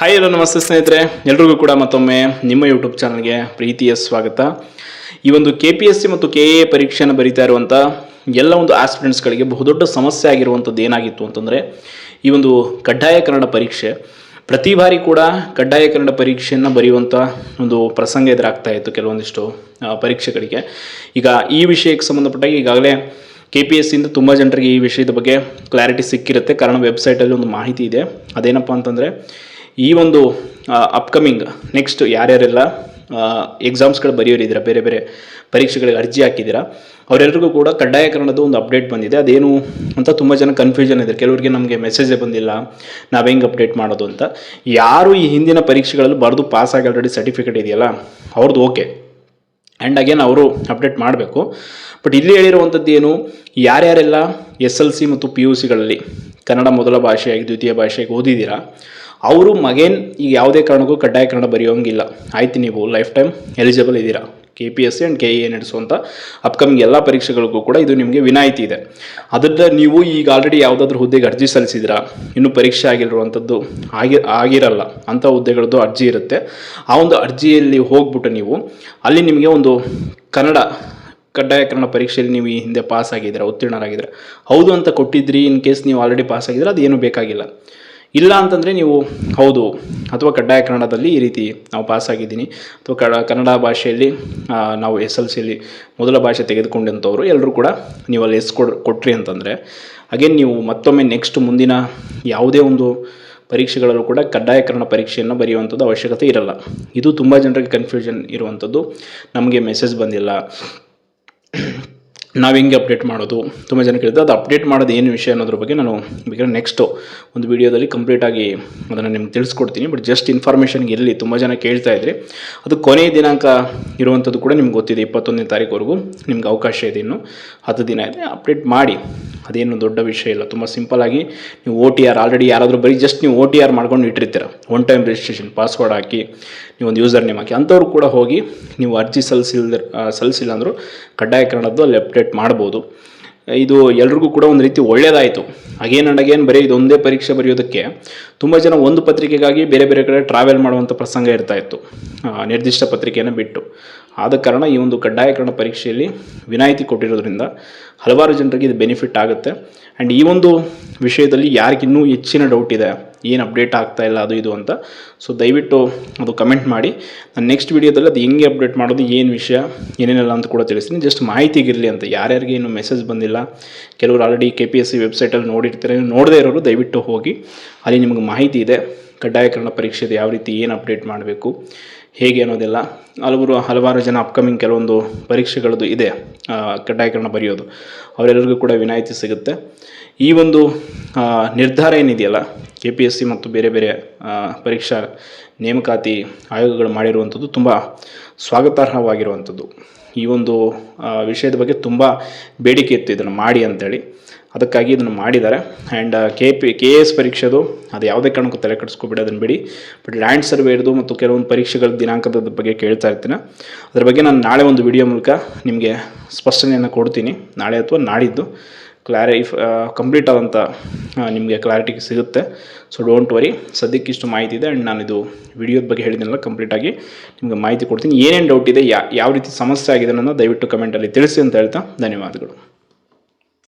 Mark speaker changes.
Speaker 1: Hi hello ನಮಸ್ತೆ ಸ್ನೇಹಿತರೆ, ಎಲ್ರಿಗೂ ಕೂಡ ಮತ್ತೊಮ್ಮೆ ನಿಮ್ಮ ಯೂಟ್ಯೂಬ್ ಚಾನಲ್ಗೆ ಪ್ರೀತಿಯ ಸ್ವಾಗತ. ಈ ಒಂದು KPSC ಮತ್ತು KA ಪರೀಕ್ಷೆಯನ್ನು ಬರೀತಾ ಇರುವಂಥ ಎಲ್ಲ ಒಂದು ಆಸ್ಪಿರೆಂಟ್ಸ್ಗಳಿಗೆ ಬಹುದೊಡ್ಡ ಸಮಸ್ಯೆ ಆಗಿರುವಂಥದ್ದು ಏನಾಗಿತ್ತು ಅಂತಂದರೆ, ಈ ಒಂದು ಕಡ್ಡಾಯ ಕನ್ನಡ ಪರೀಕ್ಷೆ ಪ್ರತಿ ಬಾರಿ ಕೂಡ ಕಡ್ಡಾಯ ಕನ್ನಡ ಪರೀಕ್ಷೆಯನ್ನು ಬರೆಯುವಂಥ ಒಂದು ಪ್ರಸಂಗ ಎದುರಾಗ್ತಾ ಇತ್ತು ಕೆಲವೊಂದಿಷ್ಟು ಪರೀಕ್ಷೆಗಳಿಗೆ. ಈಗ ಈ ವಿಷಯಕ್ಕೆ ಸಂಬಂಧಪಟ್ಟಾಗ ಈಗಾಗಲೇ KPSCಯಿಂದ ತುಂಬ ಜನರಿಗೆ ಈ ವಿಷಯದ ಬಗ್ಗೆ ಕ್ಲಾರಿಟಿ ಸಿಕ್ಕಿರುತ್ತೆ. ಕಾರಣ ವೆಬ್ಸೈಟಲ್ಲಿ ಒಂದು ಮಾಹಿತಿ ಇದೆ. ಅದೇನಪ್ಪ ಅಂತಂದರೆ, ಈ ಒಂದು ಅಪ್ಕಮಿಂಗ್ ನೆಕ್ಸ್ಟ್ ಯಾರ್ಯಾರೆಲ್ಲ ಎಕ್ಸಾಮ್ಸ್ಗಳು ಬರೆಯೋರಿದ್ದೀರಾ, ಬೇರೆ ಬೇರೆ ಪರೀಕ್ಷೆಗಳಿಗೆ ಅರ್ಜಿ ಹಾಕಿದ್ದೀರಾ, ಅವರೆಲ್ಲರಿಗೂ ಕೂಡ ಕಡ್ಡಾಯ ಕನ್ನಡದ ಒಂದು ಅಪ್ಡೇಟ್ ಬಂದಿದೆ. ಅದೇನು ಅಂತ ತುಂಬ ಜನ ಕನ್ಫ್ಯೂಷನ್ ಇದೆ. ಕೆಲವರಿಗೆ ನಮಗೆ ಮೆಸೇಜೇ ಬಂದಿಲ್ಲ, ನಾವು ಹೆಂಗೆ ಅಪ್ಡೇಟ್ ಮಾಡೋದು ಅಂತ. ಯಾರು ಈ ಹಿಂದಿನ ಪರೀಕ್ಷೆಗಳಲ್ಲಿ ಬರೆದು ಪಾಸ್ ಆಗಿ ಆಲ್ರೆಡಿ ಸರ್ಟಿಫಿಕೇಟ್ ಇದೆಯಲ್ಲ ಅವ್ರದ್ದು ಓಕೆ, ಆ್ಯಂಡ್ ಅಗೇನ್ ಅವರು ಅಪ್ಡೇಟ್ ಮಾಡಬೇಕು. ಬಟ್ ಇಲ್ಲಿ ಹೇಳಿರುವಂಥದ್ದು ಏನು, ಯಾರ್ಯಾರೆಲ್ಲ SLC ಮತ್ತು PUCಗಳಲ್ಲಿ ಕನ್ನಡ ಮೊದಲ ಭಾಷೆಯಾಗಿ ದ್ವಿತೀಯ ಭಾಷೆಯಾಗಿ ಓದಿದ್ದೀರಾ ಅವರು ಮಗೇನ್ ಈಗ ಯಾವುದೇ ಕಾರಣಕ್ಕೂ ಕಡ್ಡಾಯ ಕನ್ನಡ ಬರೆಯೋಂಗಿಲ್ಲ. ಆಯ್ತು, ನೀವು ಲೈಫ್ ಟೈಮ್ ಎಲಿಜಿಬಲ್ ಇದ್ದೀರಾ. KPSC ಆ್ಯಂಡ್ KA ನಡೆಸುವಂಥ ಅಪ್ಕಮಿಂಗ್ ಎಲ್ಲ ಪರೀಕ್ಷೆಗಳಿಗೂ ಕೂಡ ಇದು ನಿಮಗೆ ವಿನಾಯಿತಿ ಇದೆ. ಅದರಿಂದ ನೀವು ಈಗ ಆಲ್ರೆಡಿ ಯಾವುದಾದ್ರೂ ಹುದ್ದೆಗೆ ಅರ್ಜಿ ಸಲ್ಲಿಸಿದಿರಾ, ಇನ್ನೂ ಪರೀಕ್ಷೆ ಆಗಿರುವಂಥದ್ದು ಆಗಿರಲ್ಲ ಅಂಥ ಹುದ್ದೆಗಳದ್ದು ಅರ್ಜಿ ಇರುತ್ತೆ. ಆ ಒಂದು ಅರ್ಜಿಯಲ್ಲಿ ಹೋಗ್ಬಿಟ್ಟು ನೀವು ಅಲ್ಲಿ ನಿಮಗೆ ಒಂದು ಕನ್ನಡ ಕಡ್ಡಾಯ ಕನ್ನಡ ಪರೀಕ್ಷೆಯಲ್ಲಿ ನೀವು ಈ ಹಿಂದೆ ಪಾಸ್ ಆಗಿದ್ದೀರಾ, ಉತ್ತೀರ್ಣರಾಗಿದ್ದೀರಾ, ಹೌದು ಅಂತ ಕೊಟ್ಟಿದ್ರಿ. ಇನ್ ಕೇಸ್ ನೀವು ಆಲ್ರೆಡಿ ಪಾಸ್ ಆಗಿದ್ರೆ ಅದು ಏನೂ ಬೇಕಾಗಿಲ್ಲ. ಇಲ್ಲ ಅಂತಂದರೆ ನೀವು ಹೌದು ಅಥವಾ ಕಡ್ಡಾಯ ಕನ್ನಡದಲ್ಲಿ ಈ ರೀತಿ ನಾವು ಪಾಸಾಗಿದ್ದೀನಿ ಅಥವಾ ಕನ್ನಡ ಭಾಷೆಯಲ್ಲಿ ನಾವು SLCಯಲ್ಲಿ ಮೊದಲ ಭಾಷೆ ತೆಗೆದುಕೊಂಡಂಥವ್ರು ಎಲ್ಲರೂ ಕೂಡ ನೀವು ಅಲ್ಲಿ ಕೊಟ್ರಿ ಅಂತಂದರೆ ಅಗೇನ್ ನೀವು ಮತ್ತೊಮ್ಮೆ ನೆಕ್ಸ್ಟ್ ಮುಂದಿನ ಯಾವುದೇ ಒಂದು ಪರೀಕ್ಷೆಗಳಲ್ಲೂ ಕೂಡ ಕಡ್ಡಾಯ ಕನ್ನಡ ಪರೀಕ್ಷೆಯನ್ನು ಬರೆಯುವಂಥದ್ದು ಅವಶ್ಯಕತೆ ಇರಲ್ಲ. ಇದು ತುಂಬ ಜನರಿಗೆ ಕನ್ಫ್ಯೂಷನ್ ಇರುವಂಥದ್ದು. ನಮಗೆ ಮೆಸೇಜ್ ಬಂದಿಲ್ಲ, ನಾವು ಹೆಂಗೆ ಅಪ್ಡೇಟ್ ಮಾಡೋದು, ತುಂಬ ಜನ ಕೇಳಿದ್ರೆ ಅದು ಅಪ್ಡೇಟ್ ಮಾಡೋದು ಏನು ವಿಷಯ ಅನ್ನೋದ್ರ ಬಗ್ಗೆ ನಾನು ಬೇಕಾದ್ರೆ ನೆಕ್ಸ್ಟು ಒಂದು ವೀಡಿಯೋದಲ್ಲಿ ಕಂಪ್ಲೀಟಾಗಿ ಅದನ್ನು ನಿಮ್ಗೆ ತಿಳಿಸ್ಕೊಡ್ತೀನಿ. ಬಟ್ ಜಸ್ಟ್ ಇನ್ಫಾರ್ಮೇಷನ್ಗೆ ಇರಲಿ, ತುಂಬ ಜನ ಕೇಳ್ತಾ ಇದ್ರಿ. ಅದು ಕೊನೆಯ ದಿನಾಂಕ ಇರುವಂಥದ್ದು ಕೂಡ ನಿಮ್ಗೆ ಗೊತ್ತಿದೆ. 21ನೇ ತಾರೀಕುವರೆಗೂ ನಿಮ್ಗೆ ಅವಕಾಶ ಇದೆ. ಇನ್ನು 10 ದಿನ ಇದೆ. ಅಪ್ಡೇಟ್ ಮಾಡಿ, ಅದೇನು ದೊಡ್ಡ ವಿಷಯ ಇಲ್ಲ. ತುಂಬ ಸಿಂಪಲ್ಲಾಗಿ ನೀವು OTR ಆಲ್ರೆಡಿ ಯಾರಾದರೂ ಬರೀ ಜಸ್ಟ್ ನೀವು OTR ಮಾಡ್ಕೊಂಡು ಇಟ್ಟಿರ್ತೀರ, ಒನ್ ಟೈಮ್ ರಿಜಿಸ್ಟ್ರೇಷನ್ ಪಾಸ್ವರ್ಡ್ ಹಾಕಿ ನೀವು ಒಂದು ಯೂಸರ್ ನೇಮ್ ಹಾಕಿ, ಅಂಥವ್ರು ಕೂಡ ಹೋಗಿ ನೀವು ಅರ್ಜಿ ಸಲ್ಲಿಸಿಲ್ಲ ಅಂದರೂ ಕಡ್ಡಾಯ ಕನ್ನಡದ್ದು ಅಲ್ಲಿ ಅಪ್ಡೇಟ್ ಮಾಡ್ಬೋದು. ಇದು ಎಲ್ರಿಗೂ ಕೂಡ ಒಂದು ರೀತಿ ಒಳ್ಳೆಯದಾಯಿತು. ಅಗೇನ್ ಆ್ಯಂಡ್ ಅಗೇನ್ ಬರೀ ಇದೊಂದೇ ಪರೀಕ್ಷೆ ಬರೆಯೋದಕ್ಕೆ ತುಂಬ ಜನ ಒಂದು ಪತ್ರಿಕೆಗಾಗಿ ಬೇರೆ ಬೇರೆ ಕಡೆ ಟ್ರಾವೆಲ್ ಮಾಡುವಂಥ ಪ್ರಸಂಗ ಇರ್ತಾಯಿತ್ತು, ನಿರ್ದಿಷ್ಟ ಪತ್ರಿಕೆಯನ್ನು ಬಿಟ್ಟು. ಆದ ಕಾರಣ ಈ ಒಂದು ಕಡ್ಡಾಯ ಕನ್ನಡ ಪರೀಕ್ಷೆಯಲ್ಲಿ ವಿನಾಯಿತಿ ಕೊಟ್ಟಿರೋದ್ರಿಂದ ಹಲವಾರು ಜನರಿಗೆ ಇದು ಬೆನಿಫಿಟ್ ಆಗುತ್ತೆ. ಆ್ಯಂಡ್ ಈ ಒಂದು ವಿಷಯದಲ್ಲಿ ಯಾರಿಗಿನ್ನೂ ಹೆಚ್ಚಿನ ಡೌಟ್ ಇದೆ, ಏನು ಅಪ್ಡೇಟ್ ಆಗ್ತಾ ಇಲ್ಲ ಅದು ಇದು ಅಂತ, ಸೊ ದಯವಿಟ್ಟು ಅದು ಕಮೆಂಟ್ ಮಾಡಿ. ನಾನು ನೆಕ್ಸ್ಟ್ ವೀಡಿಯೋದಲ್ಲಿ ಅದು ಹೆಂಗೆ ಅಪ್ಡೇಟ್ ಮಾಡೋದು, ಏನು ವಿಷಯ ಏನೇನೆಲ್ಲ ಅಂತ ಕೂಡ ತಿಳಿಸ್ತೀನಿ. ಜಸ್ಟ್ ಮಾಹಿತಿಗಿರಲಿ ಅಂತ. ಯಾರ್ಯಾರಿಗೆ ಏನು ಮೆಸೇಜ್ ಬಂದಿಲ್ಲ, ಕೆಲವರು ಆಲ್ರೆಡಿ KPSC ವೆಬ್ಸೈಟಲ್ಲಿ ನೋಡಿರ್ತಾರೆ, ನೋಡದೇ ಇರೋರು ದಯವಿಟ್ಟು ಹೋಗಿ, ಅಲ್ಲಿ ನಿಮಗೆ ಮಾಹಿತಿ ಇದೆ. ಕಡ್ಡಾಯ ಕನ್ನಡ ಪರೀಕ್ಷೆದು ಯಾವ ರೀತಿ ಏನು ಅಪ್ಡೇಟ್ ಮಾಡಬೇಕು, ಹೇಗೆ ಅನ್ನೋದೆಲ್ಲ ಹಲವಾರು ಜನ ಅಪ್ಕಮಿಂಗ್ ಕೆಲವೊಂದು ಪರೀಕ್ಷೆಗಳದ್ದು ಇದೆ ಕಡ್ಡಾಯ ಕನ್ನಡ ಬರೆಯೋದು, ಅವರೆಲ್ಲರಿಗೂ ಕೂಡ ವಿನಾಯಿತಿ ಸಿಗುತ್ತೆ. ಈ ಒಂದು ನಿರ್ಧಾರ ಏನಿದೆಯಲ್ಲ KPSC ಮತ್ತು ಬೇರೆ ಬೇರೆ ಪರೀಕ್ಷಾ ನೇಮಕಾತಿ ಆಯೋಗಗಳು ಮಾಡಿರುವಂಥದ್ದು ತುಂಬ ಸ್ವಾಗತಾರ್ಹವಾಗಿರುವಂಥದ್ದು. ಈ ಒಂದು ವಿಷಯದ ಬಗ್ಗೆ ತುಂಬ ಬೇಡಿಕೆ ಇತ್ತು ಇದನ್ನು ಮಾಡಿ ಅಂತೇಳಿ, ಅದಕ್ಕಾಗಿ ಇದನ್ನು ಮಾಡಿದ್ದಾರೆ. ಆ್ಯಂಡ್ KS ಪರೀಕ್ಷೆದು ಅದು ಯಾವುದೇ ಕಾರಣಕ್ಕೂ ತಲೆ ಕೆಡಿಸ್ಕೊಬೇಡಿ, ಅದನ್ನು ಬಿಡಿ. ಬಟ್ ಲ್ಯಾಂಡ್ ಸರ್ವೇರ್ದು ಮತ್ತು ಕೆಲವೊಂದು ಪರೀಕ್ಷೆಗಳ ದಿನಾಂಕದ ಬಗ್ಗೆ ಕೇಳ್ತಾ ಇರ್ತೀನಿ. ಅದ್ರ ಬಗ್ಗೆ ನಾನು ನಾಳೆ ಒಂದು ವಿಡಿಯೋ ಮೂಲಕ ನಿಮಗೆ ಸ್ಪಷ್ಟನೆಯನ್ನು ಕೊಡ್ತೀನಿ. ನಾಳೆ ಅಥವಾ ನಾಡಿದ್ದು ಕಂಪ್ಲೀಟ್ ಆದಂಥ ನಿಮಗೆ ಕ್ಲಾರಿಟಿ ಸಿಗುತ್ತೆ. ಸೊ ಡೋಂಟ್ ವರಿ, ಸದ್ಯಕ್ಕೆ ಇಷ್ಟು ಮಾಹಿತಿ ಇದೆ. ಆ್ಯಂಡ್ ನಾನಿದು ವಿಡಿಯೋದ ಬಗ್ಗೆ ಹೇಳಿದ್ನಲ್ಲ, ಕಂಪ್ಲೀಟಾಗಿ ನಿಮಗೆ ಮಾಹಿತಿ ಕೊಡ್ತೀನಿ. ಏನೇನು ಡೌಟ್ ಇದೆ, ಯಾವ ರೀತಿ ಸಮಸ್ಯೆ ಆಗಿದೆ ಅನ್ನೋದನ್ನು ದಯವಿಟ್ಟು ಕಮೆಂಟಲ್ಲಿ ತಿಳಿಸಿ ಅಂತ ಹೇಳ್ತಾ ಧನ್ಯವಾದಗಳು.